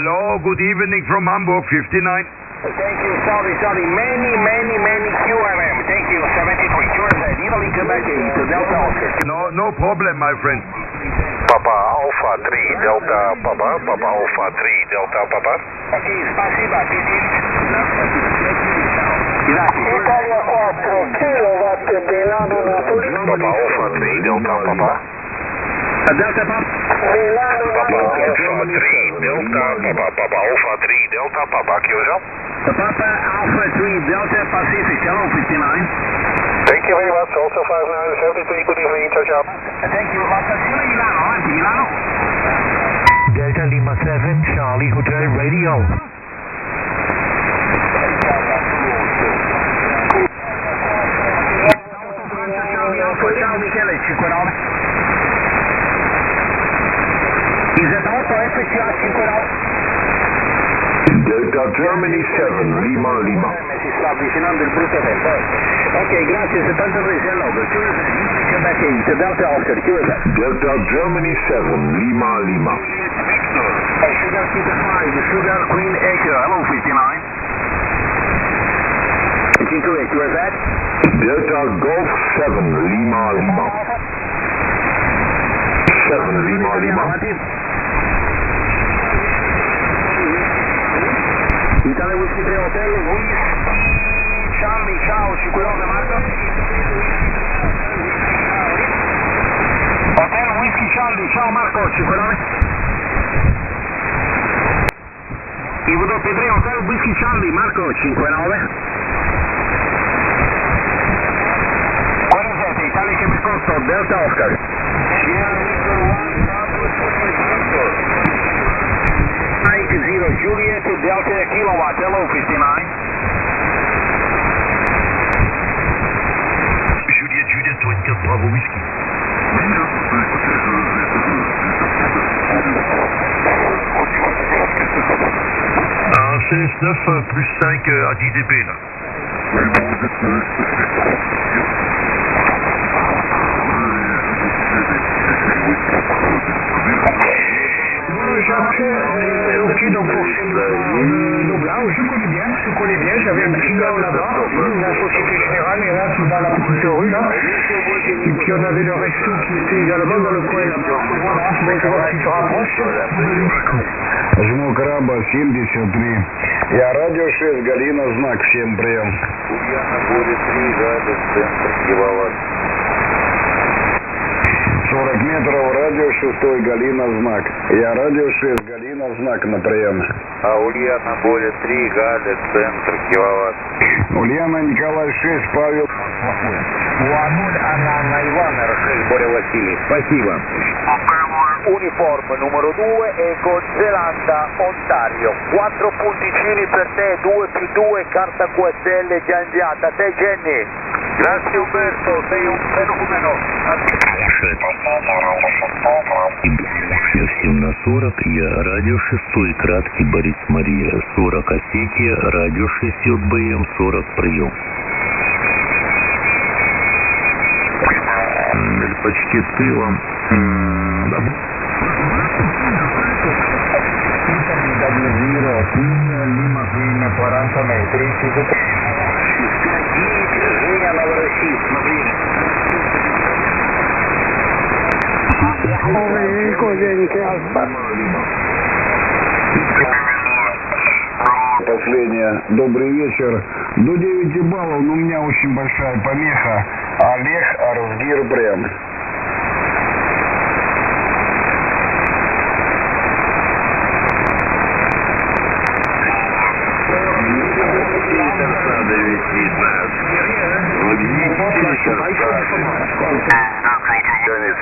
Hello, good evening from Hamburg, 59. Thank you, sorry. Many QRM. Thank you, 73. QRZ, Italy, Quebec 8, Delta Oscar. No problem, my friend. Papa Alpha 3 Delta Papa, Papa Alpha 3 Delta Papa. Ok, спасибо, Italia 4, kilowatt Milano Napoli. Papa Alpha 3 Delta Papa. Delta Papa. Milano Papa Napoli. Alpha 3 Delta Papa, Papa Alpha 3 Delta Papa, QSL. Papa Alpha 3 Delta Pacific, hello 59. Thank you very much, also 5973, good evening, ciao ciao. Thank you, la stazione Milano, avanti Milano. Delta Lima 7, Charlie Hotel Radio. Ciao Michele, 59. IZ8 FCA 59. Delta Germany 7, Lima. Si sta avvicinando il brutto tempo. Ok, grazie, 73, sei all'ogo. Quebec 8, Delta Oscar, chiusa. Delta Germany 7, Lima. Sugar Peter 5, Sugar Queen Echo, hello 59. Cinque, chiusa. Delta Golf 7, Lima. 7, Lima. Italia Whisky 3 Hotel, Whisky Charlie, ciao, 59 Marco. Hotel Whisky Charlie, ciao Marco, 59. IW3 Hotel Whisky Charlie, Marco, 59. 47, Italia che mi costo, Delta Oscar. Mike 0 Juliet Delta Kilowatt, hello 59. Juliet 24 Bravo Whisky. Un CS9 plus 5 à 10 dB là. Ok, donc pour doublage, je connais bien, j'avais un client là-bas, la Société Générale, et là, tout dans la petite rue, là, et puis on avait le resto qui était également dans le coin là-bas, voilà, donc je vois qu'il se rapproche. Жму краба 73. Я радио 6, Галина, знак, всем прием. Ульяна будет 3, Галя, центр киловатт. 40 метров, радио 6, Галина, знак. Я радио 6, Галина, знак на прием. А Ульяна будет 3, Галя, центр киловатт. Ульяна, Николай 6, Павел. Уануль Анна Ивана, Рашель Боря Василий, спасибо. Uniform numero 2 Eco Zelanda Ontario, 4 punticini per te, 2+2, carta QSL già inviata, te Jenny. Grazie Umberto, sei un fenomeno. Всем на 40, я радио 6, краткий Борис Мария, 40 Осетия, радио 6 БМ, 40 прием. Почти тылом. Lima Fine 40 metri, Женя Новороссийск, смотри. Последнее. Добрый вечер. До 9 баллов, но у меня очень большая помеха. Олег Арзгир Брем.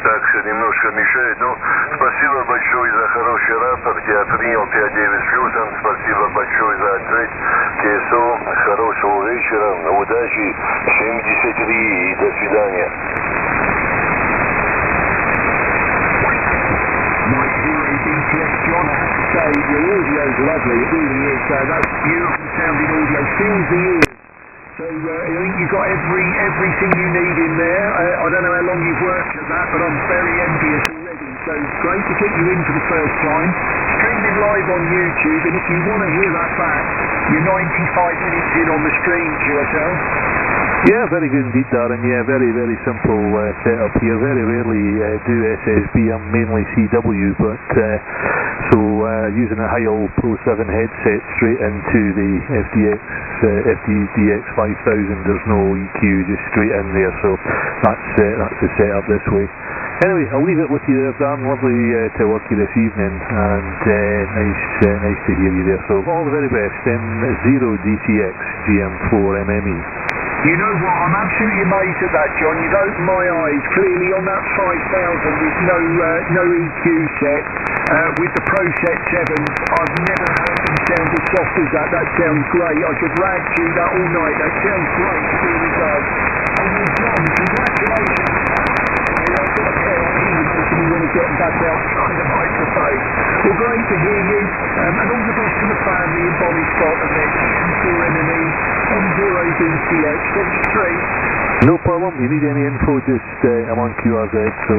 Так что немножко мешает, но спасибо большое за хороший рапорт, я принял 5-9 с плюсом, спасибо большое за ответ, КСО, хорошего вечера, удачи, 73 и до свидания. So I think you've got everything you need in there. I don't know how long you've worked at that, but I'm very envious already. So it's great to get you in for the first time. Streaming live on YouTube, and if you want to hear that back, you're 95 minutes in on the stream, QSL. Yeah, very good indeed, Darren. Yeah, very, very simple setup here. Very rarely do SSB. I'm mainly CW, but using a Heil Pro 7 headset straight into the FDX 5000. There's no EQ, just straight in there. So that's the setup this way. Anyway, I'll leave it with you there, Dan. Lovely to work you this evening, and nice to hear you there. So all the very best. M0 DCX GM4 MME. You know what, I'm absolutely amazed at that, John. You've opened my eyes. Clearly on that 5000 with no EQ set, with the Pro Set 7s, I've never heard them sound as soft as that. That sounds great. I could rag to that all night. That sounds great. It really does. And well, John, congratulations. You want to get back outside the microphone. Well, great to hear you, and all the best to the family in Bonnie Scott and their GM4 M0 DCX 73. No problem. You need any info, just I'm on QRZ, so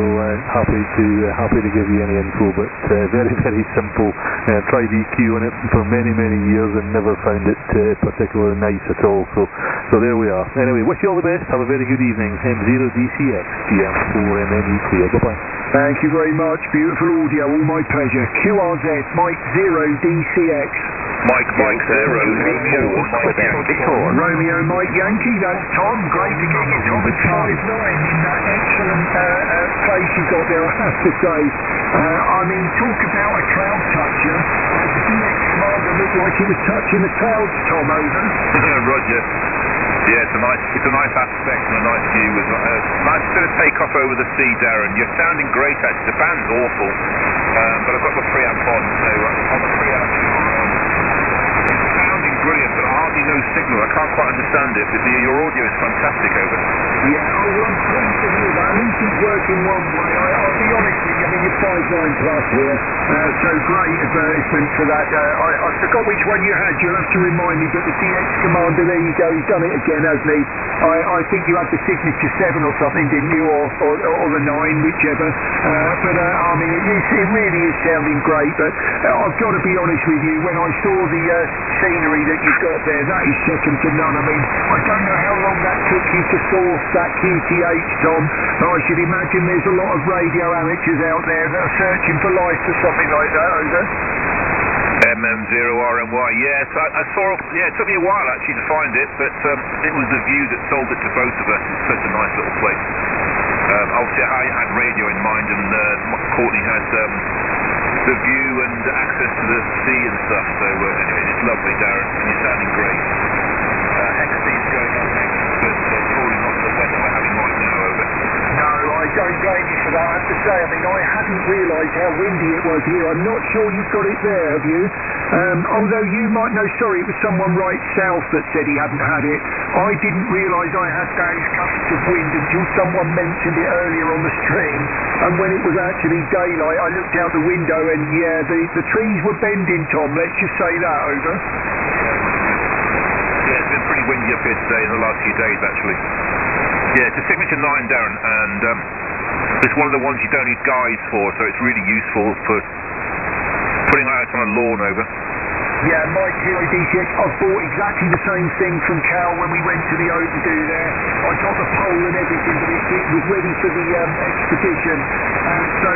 happy to give you any info, but very, very simple. Tried EQ on it for many, many years and never found it particularly nice at all, so there we are. Anyway, wish you all the best. Have a very good evening. M0 DCX GM4 MME clear. Bye-bye. Thank you very much. Beautiful audio. All my pleasure. QRZ, Mike 0 DCX. Mike 0, Romeo, Mike Yankee. Romeo, Mike Yankee, that's Tom. Great to get you, Tom. 5'9" in that excellent place you've got there, I have to say. I mean, talk about a cloud toucher. The DX Commander looked like he was touching the clouds, Tom, over. Roger. Yeah, it's a nice aspect and a nice view. Nice bit of takeoff over the sea, Darren. You're sounding great, actually. The band's awful, but I've got the preamp on, so on the preamp, it's sounding brilliant, but hardly no signal. I can't quite understand it, but your audio is fantastic, over. Yeah, I'm pleased to hear that. At least it's working one way. I'll be honest with you, I mean, you're 5'9" plus here, so great advertisement for that. I forgot which one you had. You'll have to remind me, but the DX Commander, there you go. He's done it again, hasn't he? I think you had the Signature 7 or something, didn't you? Or the 9, whichever. I mean, it really is sounding great, but I've got to be honest with you, when I saw the scenery that you've got there, that is second to none. I mean, I don't know how long that took you to source that QTH, Tom, but I should imagine there's a lot of radio amateurs out there that are searching for life for something like that, over. MM0RMY, yes, I saw, it took me a while actually to find it, but it was the view that sold it to both of us. It's such a nice little place. Obviously I had radio in mind, and Courtney had the view and access to the sea and stuff, so anyway, it's lovely, Darren, and you're sounding great. Hexteam's going on next, but probably not the weather we're having right now, over. No, I don't blame you for that. I have to say, I mean, I hadn't realised how windy it was here. I'm not sure you've got it there, have you? Although you might know, sorry, it was someone right south that said he hadn't had it. I didn't realise I had those gusts of wind until someone mentioned it earlier on the stream. And when it was actually daylight, I looked out the window and, yeah, the trees were bending, Tom. Let's just say that, over. Yeah, it's been pretty windy up here today in the last few days, actually. Yeah, it's a Signature 9, Darren, and it's one of the ones you don't need guides for, so it's really useful for putting out on a lawn, over. Yeah, Mike 0 DCX, I've bought exactly the same thing from Cal when we went to the Open Do there. I got the pole and everything, but it was ready for the expedition. So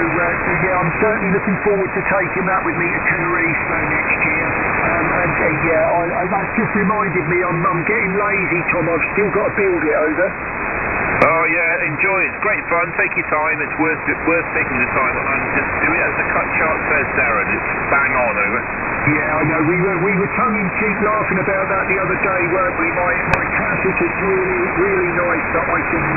yeah, I'm certainly looking forward to taking that with me to Tenerife next year. That's just reminded me, I'm getting lazy, Tom. I've still got to build it, over. Oh yeah, enjoy it. It's great fun. Take your time. It's worth taking the time, and just do it as the cut chart says, Darren. It's bang on, over. Yeah, I know. We were tongue-in-cheek laughing about that the other day, weren't we? My classic is really nice that I can,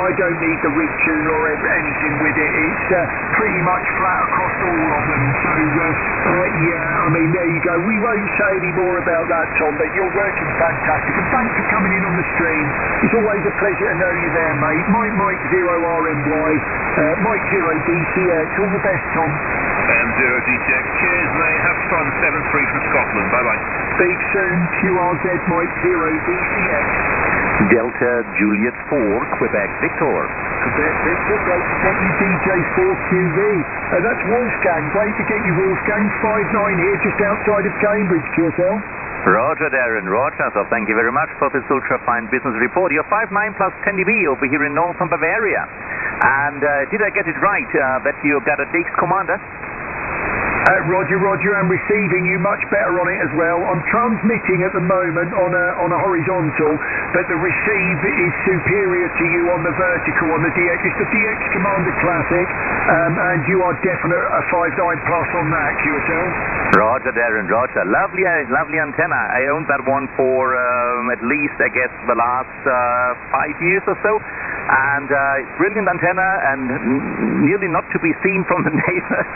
I don't need the rig tune or anything with it. It's pretty much flat across all of them. So, yeah, I mean, there you go. We won't say any more about that, Tom, but you're working fantastic. And thanks for coming in on the stream. It's always a pleasure to know you there, mate. Mike 0 RMY, Mike 0 DCX. All the best, Tom. M0 DCX. Cheers, mate. Have fun. 7-3 from Scotland. Bye-bye. Speak soon. QRZ Mike 0 DCX. Delta Juliet 4, Quebec Victor. Quebec Victor, great to get you DJ4QV. That's Wolfgang, great to get you Wolfgang. 59 here just outside of Cambridge, QSL. Roger, Darren, Roger. So thank you very much for this ultra-fine business report. You're 59 plus 10 dB over here in northern Bavaria. And did I get it right that you got a DX commander? Roger, I'm receiving you much better on it as well. I'm transmitting at the moment on a horizontal, but the receive is superior to you on the vertical, on the DX. It's the DX Commander Classic, and you are definite a 59 plus on that, QSL. Roger, Darren, Roger. Lovely antenna. I owned that one for at least, I guess, the last 5 years or so. And brilliant antenna, and nearly not to be seen from the neighbors.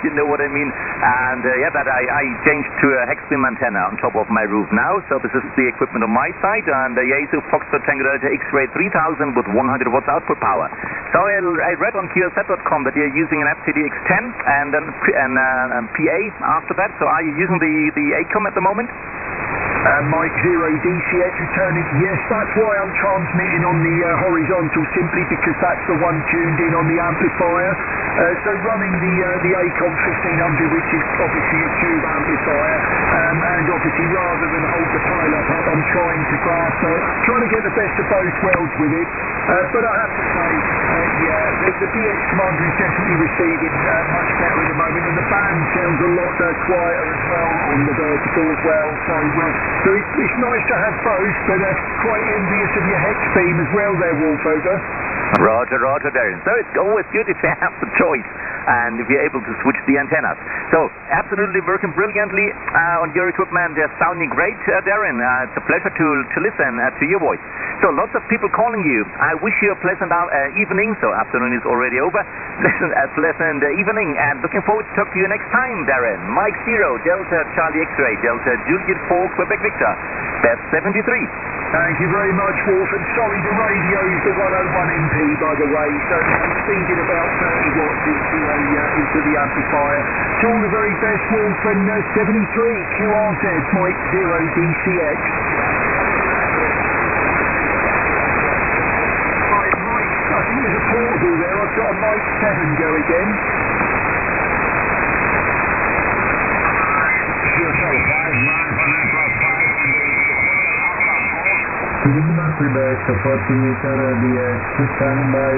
You know what I mean? And but I changed to a hex beam antenna on top of my roof now. So this is the equipment on my side, and the Yaesu Foxtrot Tango Delta X-Ray 3000 with 100 watts output power. So I read on QSL.com that you're using an FTD X10 and a PA after that. So are you using the ACOM at the moment? Mike 0 DCX returning. Yes, that's why I'm transmitting on the horizontal, simply because that's the one tuned in on the amplifier. So running the ACOM 1500, which is obviously a tube amplifier, and obviously rather than hold the pile-up up, I'm trying to get the best of both worlds with it. But I have to say, the DX Commander is definitely receiving much better at the moment, and the band sounds a lot quieter as well on the vertical as well. So it's nice to have both, but quite envious of your hex beam as well there, Wolfover. Roger, Darren. So it's always good if you have the choice and if you're able to switch the antennas. So absolutely working brilliantly on your equipment. They're sounding great, Darren. It's a pleasure to listen to your voice. So lots of people calling you. I wish you a pleasant evening. So afternoon is already over. Pleasant evening, and looking forward to talk to you next time, Darren. Mike 0, Delta Charlie X-Ray, Delta Juliet 4, Quebec Victor. That's 73. Thank you very much, Wolf, and sorry, the radio is the 101 MP, by the way, so I'm feeding about 30 watts into the amplifier. To all the very best, Wolf, and 73 QRZ, Mike 0 DCX. Right, Mike, I think there's a portal there. I've got a Mike 7 go again. Lima, Quebec, 40Meter, DX, standby.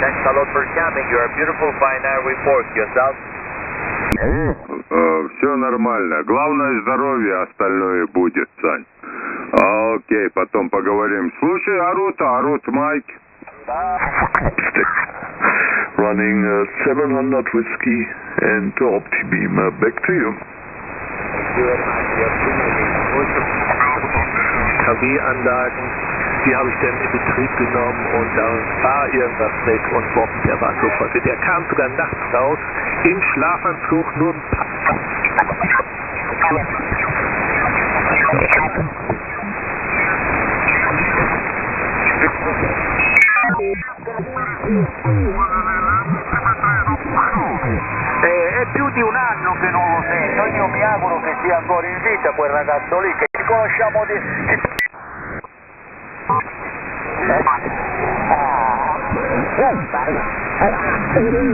Thanks a lot for coming. You're a beautiful, fine air report. Yourself? Все нормально. Главное здоровье, остальное будет, Сань. Окей, потом поговорим. Слушай, орут, Майк. Running 700 whiskey and Opti-Beam. Back to you. KW-Anlagen, die habe ich dann in Betrieb genommen, und da war irgendwas weg und Bob, der war sofort. Der kam sogar nachts raus, im Schlafanzug, nur ein paar. È più di un anno che non lo sento, io mi auguro che sia ancora in vita quel ragazzo lì, che ci conosciamo di...